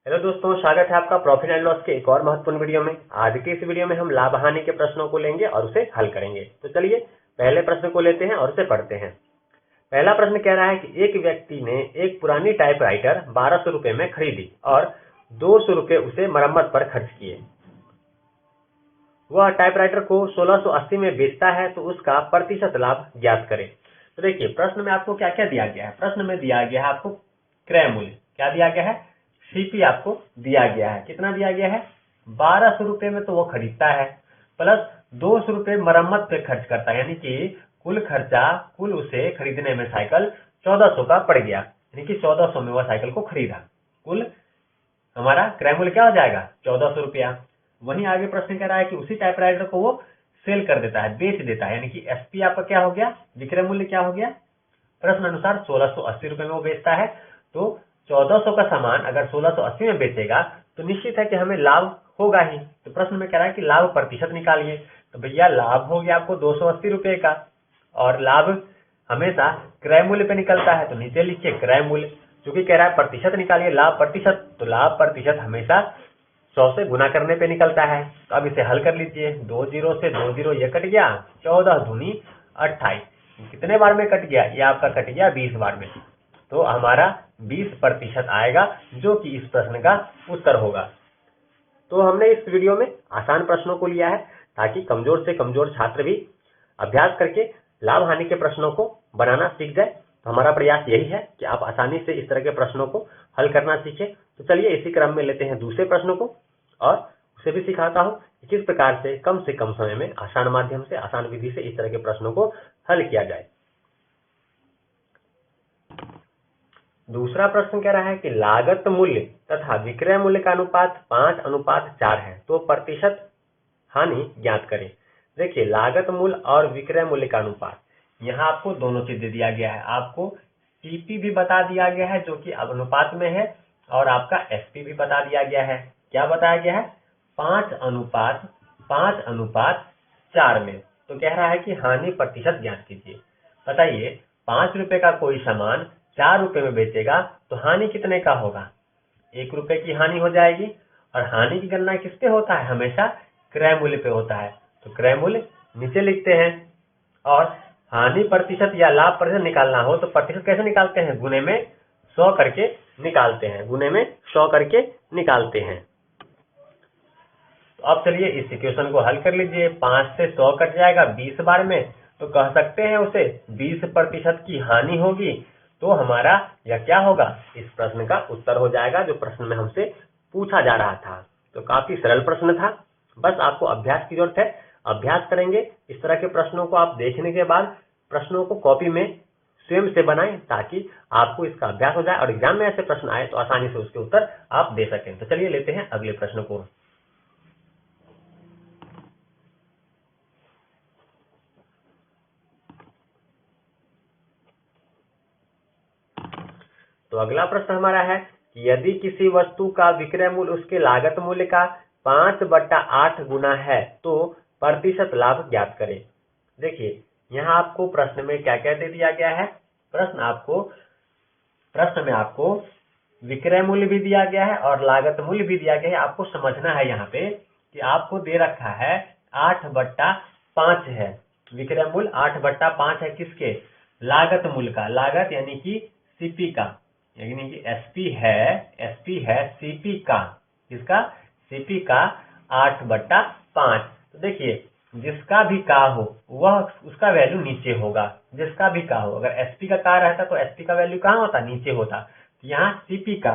Hello दोस्तों, स्वागत है आपका प्रॉफिट एंड लॉस के एक और महत्वपूर्ण वीडियो में। आज के इस वीडियो में हम लाभ हानि के प्रश्नों को लेंगे और उसे हल करेंगे। तो चलिए पहले प्रश्न को लेते हैं और उसे पढ़ते हैं। पहला प्रश्न कह रहा है कि एक व्यक्ति ने एक पुरानी टाइपराइटर 1200 रुपए में खरीदी और 200 रुपए उसे मरम्मत पर खर्च किए। वह टाइपराइटर को 1680 में बेचता है, तो उसका प्रतिशत लाभ ज्ञात करें। तो देखिए, प्रश्न में आपको क्या क्या दिया गया है। प्रश्न में दिया गया है आपको क्रय मूल्य, क्या दिया गया है, सीपी आपको दिया गया है। कितना दिया गया है, 1200 रुपए में तो वो खरीदता है, प्लस 200 रुपए मरम्मत पे खर्च करता है, यानी कि कुल खर्चा, कुल उसे खरीदने में साइकिल 1400 का पड़ गया, यानी कि 1400 में वह साइकिल को खरीदा। कुल हमारा क्रय मूल्य क्या हो जाएगा, 1400 रुपया। वहीं आगे प्रश्न कह रहा है कि उसी टाइपराइटर को वो सेल कर देता है, बेच देता है, यानी कि एसपी आपका क्या हो गया, विक्रय मूल्य क्या हो गया, प्रश्न अनुसार 1680 रुपए में वो बेचता है। तो 1400 का सामान अगर 1680 में बेचेगा तो निश्चित है कि हमें लाभ होगा ही। तो प्रश्न में कह रहा है कि लाभ प्रतिशत निकालिए। तो भैया लाभ हो गया आपको 280 रुपए का, और लाभ हमेशा क्रय मूल्य पे निकलता है, तो नीचे लिखिए क्रय मूल्य। क्योंकि कह रहा है प्रतिशत निकालिए लाभ प्रतिशत, तो लाभ प्रतिशत हमेशा 100 से गुना करने पे निकलता है। तो अब इसे हल कर लीजिए, 2 जीरो से 2 जीरो ये कट गया, 14 दूनी 28, कितने बार में कट गया, ये आपका कट गया 20 बार में। तो हमारा 20% आएगा, जो कि इस प्रश्न का उत्तर होगा। तो हमने इस वीडियो में आसान प्रश्नों को लिया है, ताकि कमजोर से कमजोर छात्र भी अभ्यास करके लाभ हानि के प्रश्नों को बनाना सीख जाए। तो हमारा प्रयास यही है कि आप आसानी से इस तरह के प्रश्नों को हल करना सीखें। तो चलिए इसी क्रम में लेते हैं दूसरे प्रश्नों को, और उसे भी सिखाता हूं कि किस प्रकार से कम समय में आसान माध्यम से, आसान विधि से इस तरह के प्रश्नों को हल किया जाए। दूसरा प्रश्न कह रहा है कि लागत मूल्य तथा विक्रय मूल्य का अनुपात 5:4 है, तो प्रतिशत हानि ज्ञात करें। देखिए, लागत मूल्य और विक्रय मूल्य का अनुपात, यहाँ आपको दोनों चीजें दिया गया है। आपको सीपी भी बता दिया गया है जो कि अनुपात में है, और आपका एसपी भी बता दिया गया है। क्या बताया गया है, 5:4 में। तो कह रहा है कि हानि प्रतिशत ज्ञात कीजिए। बताइए, 5 रुपए का कोई सामान 4 रुपए में बेचेगा तो हानि कितने का होगा, 1 रुपए की हानि हो जाएगी। और हानि की गणना किस पे होता है, हमेशा क्रय मूल्य पे होता है। तो क्रय मूल्य नीचे लिखते हैं। और हानि प्रतिशत या लाभ प्रतिशत निकालना हो तो प्रतिशत कैसे निकालते हैं, गुने में 100 करके निकालते हैं, गुने में 100 करके निकालते हैं। तो अब चलिए इस इक्वेशन को हल कर लीजिए। 5 से 100 कट जाएगा 20 बार में, तो कह सकते हैं उसे 20% की हानि होगी। तो हमारा यह क्या होगा, इस प्रश्न का उत्तर हो जाएगा, जो प्रश्न में हमसे पूछा जा रहा था। तो काफी सरल प्रश्न था, बस आपको अभ्यास की जरूरत है। अभ्यास करेंगे, इस तरह के प्रश्नों को आप देखने के बाद प्रश्नों को कॉपी में स्वयं से बनाएं, ताकि आपको इसका अभ्यास हो जाए और एग्जाम में ऐसे प्रश्न आए तो आसानी से उसके उत्तर आप दे सकें। तो चलिए लेते हैं अगले प्रश्न को। तो अगला प्रश्न हमारा है कि यदि किसी वस्तु का विक्रय मूल्य उसके लागत मूल्य का 5/8 गुना है, तो प्रतिशत लाभ ज्ञात करें। देखिए, यहाँ आपको प्रश्न में क्या क्या दे दिया गया है। प्रश्न में आपको विक्रय मूल्य भी दिया गया है और लागत मूल्य भी दिया गया है। आपको समझना है यहाँ पे कि आपको दे रखा है 8/5 है, विक्रय मूल्य 8/5 है, किसके, लागत मूल्य का। लागत यानी कि सीपी का, यानी कि एसपी है सीपी का, किसका, सीपी का 8/5। तो देखिए, जिसका भी का हो वह उसका वैल्यू नीचे होगा, जिसका भी का हो। अगर एसपी का रहता तो एसपी का वैल्यू कहाँ होता, नीचे होता। तो यहाँ सीपी का,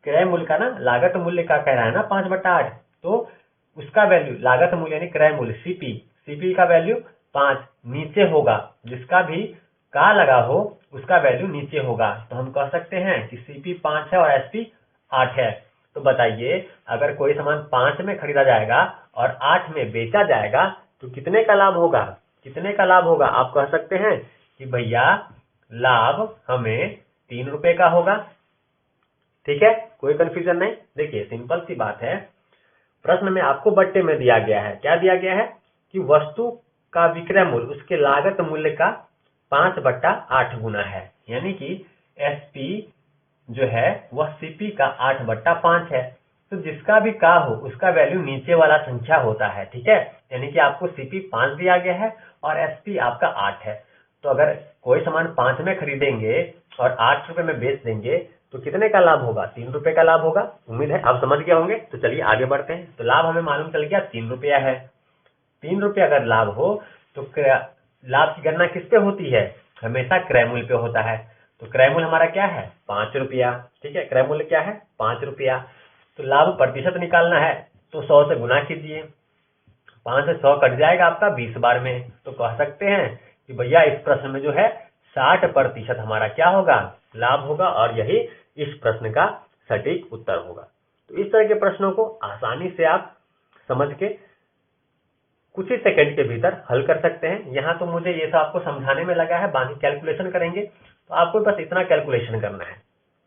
क्रय मूल्य का ना, लागत मूल्य का कह रहा है ना 5/8, तो उसका वैल्यू लागत मूल्य यानी क्रय मूल्य सीपी का वैल्यू 5 नीचे होगा। जिसका भी का लगा हो उसका वैल्यू नीचे होगा। तो हम कह सकते हैं कि सीपी 5 है और एसपी 8 है। तो बताइए, अगर कोई सामान 5 में खरीदा जाएगा और 8 में बेचा जाएगा तो कितने का लाभ होगा, कितने का लाभ होगा। आप कह सकते हैं कि भैया लाभ हमें 3 रुपए का होगा। ठीक है, कोई कंफ्यूजन नहीं। देखिए, सिंपल सी बात है। प्रश्न में आपको बट्टे में दिया गया है, क्या दिया गया है कि वस्तु का विक्रय मूल्य उसके लागत मूल्य का 5/8 गुना है, यानी कि एसपी जो है वह सीपी का 8/5 है। तो जिसका भी का हो उसका वैल्यू नीचे वाला संख्या होता है, ठीक है। यानी कि आपको सीपी 5 दिया गया है और एसपी आपका 8 है। तो अगर कोई सामान 5 में खरीदेंगे और 8 रुपए में बेच देंगे तो कितने का लाभ होगा? 3 रुपए का लाभ होगा। उम्मीद है आप समझ गए होंगे। तो चलिए आगे बढ़ते हैं। तो लाभ हमें मालूम चल गया 3 रुपया है। 3 रुपये अगर लाभ हो तो लाभ की गणना किस पे होती है? हमेशा क्रय मूल्य पे होता है। तो क्रय मूल्य हमारा क्या है? 5 रुपया, ठीक है। क्रय मूल्य क्या है? 5 रुपया। तो लाभ प्रतिशत निकालना है तो 100 से गुना कीजिए। 5 से 100 कट जाएगा आपका 20 बार में। तो कह सकते हैं कि भैया इस प्रश्न में जो है 60% हमारा क्या होगा? लाभ होगा और यही इस प्रश्न का सटीक उत्तर होगा। तो इस तरह के प्रश्नों को आसानी से आप समझ के कुछ ही सेकंड के भीतर हल कर सकते हैं। यहाँ तो मुझे ये सब आपको समझाने में लगा है, बाकी कैलकुलेशन करेंगे तो आपको बस इतना कैलकुलेशन करना है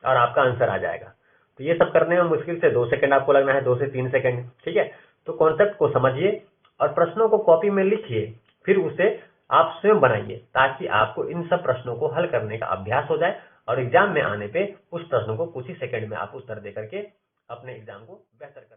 और आपका आंसर आ जाएगा। तो ये सब करने में मुश्किल से 2 सेकंड आपको लगना है, 2 से 3 सेकंड, ठीक है। तो कॉन्सेप्ट को समझिए और प्रश्नों को कॉपी में लिखिए, फिर उसे आप स्वयं बनाइए ताकि आपको इन सब प्रश्नों को हल करने का अभ्यास हो जाए और एग्जाम में आने पे उस प्रश्न को कुछ ही सेकंड में आप उत्तर दे करके अपने एग्जाम को बेहतर कर